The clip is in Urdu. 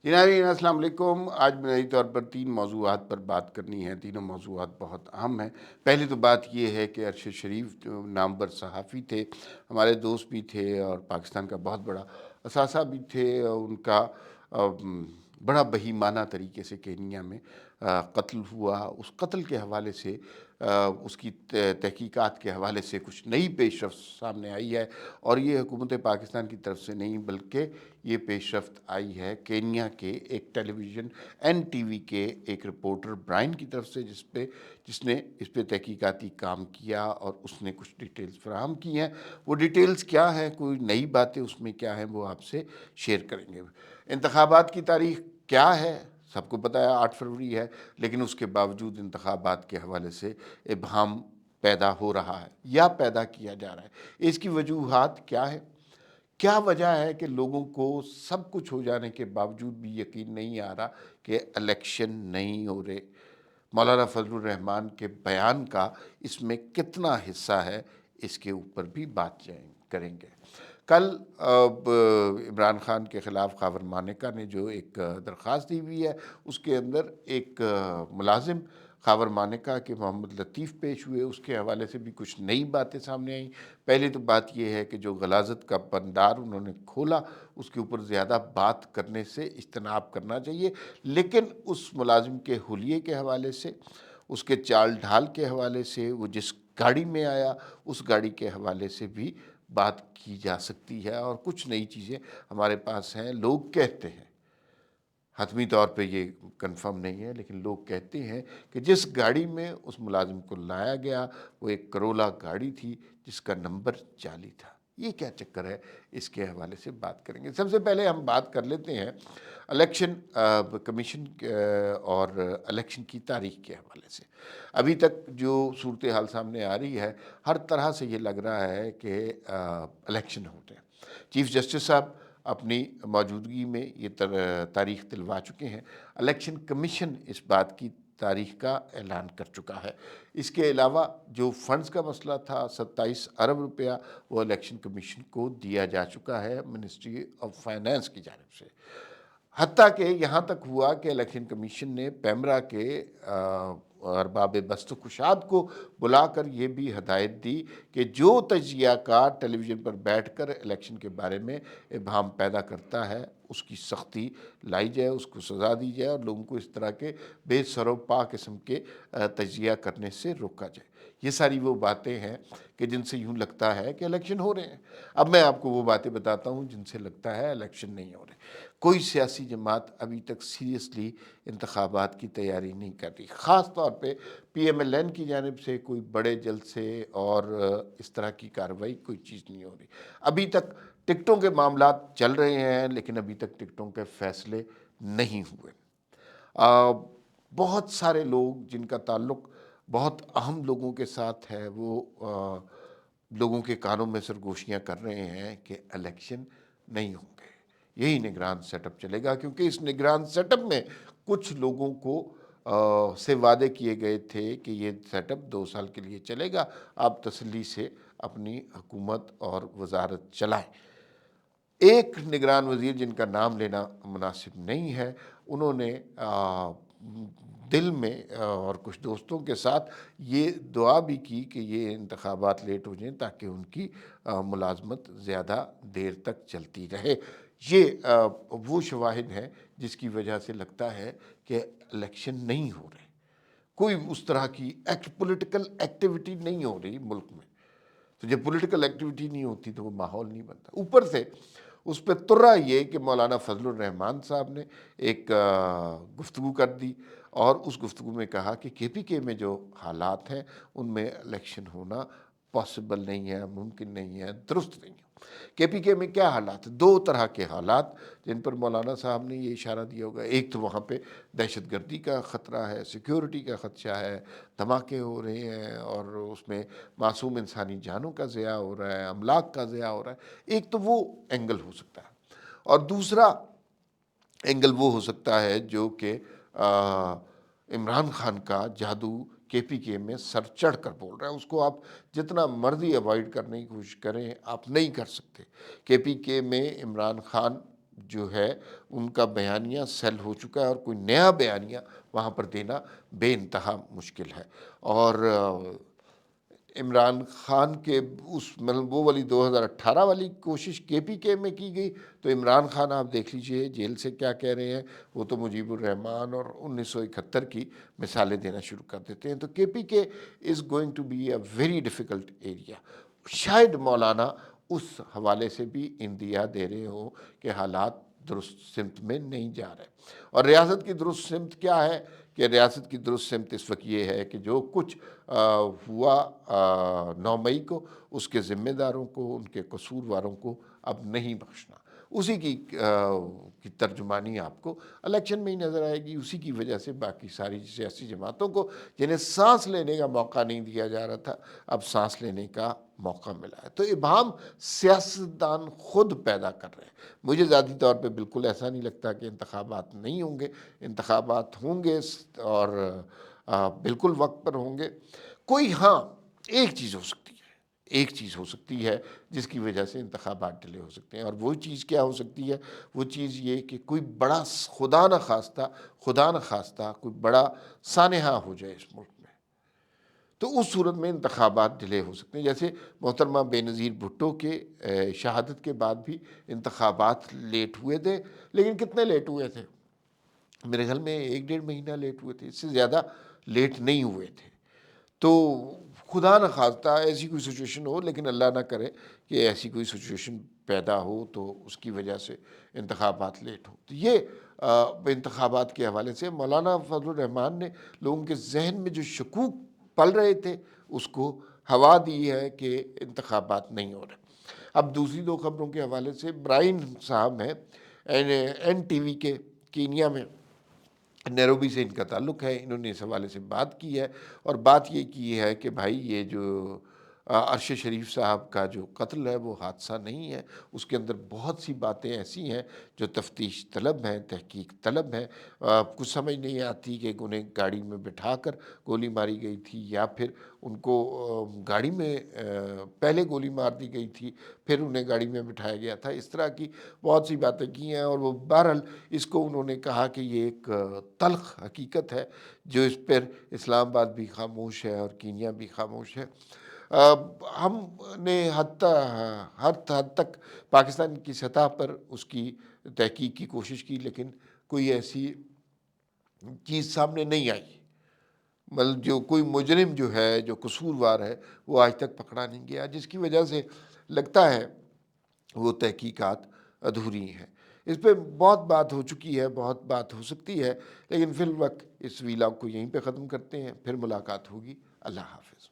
جی ناظرین السلام علیکم۔ آج بنیادی طور پر تین موضوعات پر بات کرنی ہے۔ تینوں موضوعات بہت اہم ہیں۔ پہلی تو بات یہ ہے کہ ارشد شریف جو نامور صحافی تھے، ہمارے دوست بھی تھے اور پاکستان کا بہت بڑا اثاثہ بھی تھے، ان کا بڑا بہیمانہ طریقے سے کینیا میں قتل ہوا۔ اس قتل کے حوالے سے اس کی تحقیقات کے حوالے سے کچھ نئی پیش رفت سامنے آئی ہے، اور یہ حکومت پاکستان کی طرف سے نہیں بلکہ یہ پیش رفت آئی ہے کینیا کے ایک ٹیلی ویژن NTV کے ایک رپورٹر برائن کی طرف سے، جس نے اس پہ تحقیقاتی کام کیا اور اس نے کچھ ڈیٹیلز فراہم کی ہیں۔ وہ ڈیٹیلز کیا ہیں، کوئی نئی باتیں اس میں کیا ہیں، وہ آپ سے شیئر کریں گے۔ انتخابات کی تاریخ کیا ہے؟ سب کو پتہ ہے 8 فروری ہے، لیکن اس کے باوجود انتخابات کے حوالے سے ابہام پیدا ہو رہا ہے یا پیدا کیا جا رہا ہے۔ اس کی وجوہات کیا ہے؟ کیا وجہ ہے کہ لوگوں کو سب کچھ ہو جانے کے باوجود بھی یقین نہیں آ رہا کہ الیکشن نہیں ہو رہے؟ مولانا فضل الرحمان کے بیان کا اس میں کتنا حصہ ہے، اس کے اوپر بھی بات کریں گے۔ کل عمران خان کے خلاف خاور مانیکا نے جو ایک درخواست دی ہوئی ہے، اس کے اندر ایک ملازم خاور مانیکا کے محمد لطیف پیش ہوئے، اس کے حوالے سے بھی کچھ نئی باتیں سامنے آئیں۔ پہلی تو بات یہ ہے کہ جو غلاظت کا بندار انہوں نے کھولا، اس کے اوپر زیادہ بات کرنے سے اجتناب کرنا چاہیے، لیکن اس ملازم کے حلیے کے حوالے سے، اس کے چال ڈھال کے حوالے سے، وہ جس گاڑی میں آیا اس گاڑی کے حوالے سے بھی بات کی جا سکتی ہے، اور کچھ نئی چیزیں ہمارے پاس ہیں۔ لوگ کہتے ہیں، حتمی طور پہ یہ کنفرم نہیں ہے، لیکن لوگ کہتے ہیں کہ جس گاڑی میں اس ملازم کو لایا گیا وہ ایک کرولا گاڑی تھی جس کا نمبر جعلی تھا۔ یہ کیا چکر ہے، اس کے حوالے سے بات کریں گے۔ سب سے پہلے ہم بات کر لیتے ہیں الیکشن کمیشن اور الیکشن کی تاریخ کے حوالے سے۔ ابھی تک جو صورتحال سامنے آ رہی ہے، ہر طرح سے یہ لگ رہا ہے کہ الیکشن ہوتے ہیں۔ چیف جسٹس صاحب اپنی موجودگی میں یہ تاریخ دلوا چکے ہیں۔ الیکشن کمیشن اس بات کی تاریخ کا اعلان کر چکا ہے۔ اس کے علاوہ جو فنڈز کا مسئلہ تھا، 27 ارب روپیہ، وہ الیکشن کمیشن کو دیا جا چکا ہے منسٹری آف فائنانس کی جانب سے۔ حتیٰ کہ یہاں تک ہوا کہ الیکشن کمیشن نے پیمرا کے ارباب بست و کشاد کو بلا کر یہ بھی ہدایت دی کہ جو تجزیہ کار ٹیلی ویژن پر بیٹھ کر الیکشن کے بارے میں ابہام پیدا کرتا ہے، اس کی سختی لائی جائے، اس کو سزا دی جائے، اور لوگوں کو اس طرح کے بے سر و پا قسم کے تجزیہ کرنے سے روکا جائے۔ یہ ساری وہ باتیں ہیں کہ جن سے یوں لگتا ہے کہ الیکشن ہو رہے ہیں۔ اب میں آپ کو وہ باتیں بتاتا ہوں جن سے لگتا ہے الیکشن نہیں ہو رہے۔ کوئی سیاسی جماعت ابھی تک سیریسلی انتخابات کی تیاری نہیں کر رہی، خاص طور پہ PMLN کی جانب سے کوئی بڑے جلسے اور اس طرح کی کارروائی کوئی چیز نہیں ہو رہی۔ ابھی تک ٹکٹوں کے معاملات چل رہے ہیں، لیکن ابھی تک ٹکٹوں کے فیصلے نہیں ہوئے۔ بہت سارے لوگ جن کا تعلق بہت اہم لوگوں کے ساتھ ہے، وہ لوگوں کے کانوں میں سرگوشیاں کر رہے ہیں کہ الیکشن نہیں ہوں گے، یہی نگران سیٹ اپ چلے گا، کیونکہ اس نگران سیٹ اپ میں کچھ لوگوں کو سے وعدے کیے گئے تھے کہ یہ سیٹ اپ 2 سال کے لیے چلے گا، آپ تسلی سے اپنی حکومت اور وزارت چلائیں۔ ایک نگران وزیر جن کا نام لینا مناسب نہیں ہے، انہوں نے دل میں اور کچھ دوستوں کے ساتھ یہ دعا بھی کی کہ یہ انتخابات لیٹ ہو جائیں تاکہ ان کی ملازمت زیادہ دیر تک چلتی رہے۔ یہ وہ شواہد ہیں جس کی وجہ سے لگتا ہے کہ الیکشن نہیں ہو رہے، کوئی اس طرح کی پولیٹیکل ایکٹیویٹی نہیں ہو رہی ملک میں۔ تو جب پولیٹیکل ایکٹیویٹی نہیں ہوتی تو وہ ماحول نہیں بنتا۔ اوپر سے اس پہ ترا یہ کہ مولانا فضل الرحمان صاحب نے ایک گفتگو کر دی، اور اس گفتگو میں کہا کہ KPK میں جو حالات ہیں ان میں الیکشن ہونا پاسبل نہیں ہے، ممکن نہیں ہے، درست نہیں ہے۔ KPK میں کیا حالات ہیں؟ 2 طرح کے حالات جن پر مولانا صاحب نے یہ اشارہ دیا ہوگا۔ ایک تو وہاں پہ دہشت گردی کا خطرہ ہے، سیکیورٹی کا خدشہ ہے، دھماکے ہو رہے ہیں، اور اس میں معصوم انسانی جانوں کا ضیاع ہو رہا ہے، املاک کا ضیاع ہو رہا ہے۔ ایک تو وہ اینگل ہو سکتا ہے، اور دوسرا اینگل وہ ہو سکتا ہے جو کہ عمران خان کا جادو KPK میں سر چڑھ کر بول رہا ہے۔ اس کو آپ جتنا مرضی اوائڈ کرنے کی کوشش کریں، آپ نہیں کر سکتے۔ KPK میں عمران خان جو ہے ان کا بیانیہ سیل ہو چکا ہے، اور کوئی نیا بیانیہ وہاں پر دینا بے انتہا مشکل ہے۔ اور عمران خان کے اس مطلب وہ والی 2018 والی کوشش کے پی کے میں کی گئی، تو عمران خان آپ دیکھ لیجئے جیل سے کیا کہہ رہے ہیں، وہ تو مجیب الرحمان اور 1971 کی مثالیں دینا شروع کر دیتے ہیں۔ تو K P K is going to be a very difficult area. شاید مولانا اس حوالے سے بھی اندیا دے رہے ہوں کہ حالات درست سمت میں نہیں جا رہے، اور ریاست کی درست سمت کیا ہے کہ ریاست کی درست سمت اس وقت یہ ہے کہ جو کچھ ہوا 9 مئی کو، اس کے ذمہ داروں کو، ان کے قصورواروں کو اب نہیں بخشنا۔ اسی کی ترجمانی آپ کو الیکشن میں ہی نظر آئے گی۔ اسی کی وجہ سے باقی ساری سیاسی جماعتوں کو جنہیں سانس لینے کا موقع نہیں دیا جا رہا تھا، اب سانس لینے کا موقع ملا ہے۔ تو ابہام سیاستدان خود پیدا کر رہے ہیں۔ مجھے ذاتی طور پہ بالکل ایسا نہیں لگتا کہ انتخابات نہیں ہوں گے، انتخابات ہوں گے، اور بالکل وقت پر ہوں گے۔ کوئی ہاں ایک چیز ہو سکتی ہے، ایک چیز ہو سکتی ہے جس کی وجہ سے انتخابات ڈیلے ہو سکتے ہیں، اور وہ چیز کیا ہو سکتی ہے؟ وہ چیز یہ کہ کوئی بڑا خدا نخواستہ کوئی بڑا سانحہ ہو جائے اس ملک میں، تو اس صورت میں انتخابات ڈیلے ہو سکتے ہیں۔ جیسے محترمہ بے نظیر بھٹو کے شہادت کے بعد بھی انتخابات لیٹ ہوئے تھے، لیکن کتنے لیٹ ہوئے تھے؟ میرے خیال میں 1 ڈیڑھ مہینہ لیٹ ہوئے تھے، اس سے زیادہ لیٹ نہیں ہوئے تھے۔ تو خدا نہ خواستہ ایسی کوئی سچویشن ہو، لیکن اللہ نہ کرے کہ ایسی کوئی سچویشن پیدا ہو تو اس کی وجہ سے انتخابات لیٹ ہو۔ تو یہ انتخابات کے حوالے سے مولانا فضل الرحمان نے لوگوں کے ذہن میں جو شکوک پل رہے تھے اس کو ہوا دی ہے کہ انتخابات نہیں ہو رہے۔ اب دوسری 2 خبروں کے حوالے سے، برائن صاحب ہیں این ٹی وی کے کینیا میں، نیروبی سے ان کا تعلق ہے، انہوں نے اس حوالے سے بات کی ہے، اور بات یہ کی ہے کہ بھائی یہ جو عرش شریف صاحب کا جو قتل ہے وہ حادثہ نہیں ہے، اس کے اندر بہت سی باتیں ایسی ہیں جو تفتیش طلب ہیں، تحقیق طلب ہیں۔ کچھ سمجھ نہیں آتی کہ انہیں گاڑی میں بٹھا کر گولی ماری گئی تھی، یا پھر ان کو گاڑی میں پہلے گولی مار دی گئی تھی پھر انہیں گاڑی میں بٹھایا گیا تھا۔ اس طرح کی بہت سی باتیں کی ہیں، اور وہ بہرحال اس کو انہوں نے کہا کہ یہ ایک تلخ حقیقت ہے جو اس پر اسلام آباد بھی خاموش ہے اور کینیا بھی خاموش ہے۔ ہم نے ہر حد تک پاکستان کی سطح پر اس کی تحقیق کی کوشش کی، لیکن کوئی ایسی چیز سامنے نہیں آئی، مطلب جو کوئی مجرم جو ہے، جو قصوروار ہے، وہ آج تک پکڑا نہیں گیا، جس کی وجہ سے لگتا ہے وہ تحقیقات ادھوری ہیں۔ اس پہ بہت بات ہو چکی ہے، بہت بات ہو سکتی ہے، لیکن فی الوقت اس ویلاگ کو یہیں پہ ختم کرتے ہیں، پھر ملاقات ہوگی۔ اللہ حافظ۔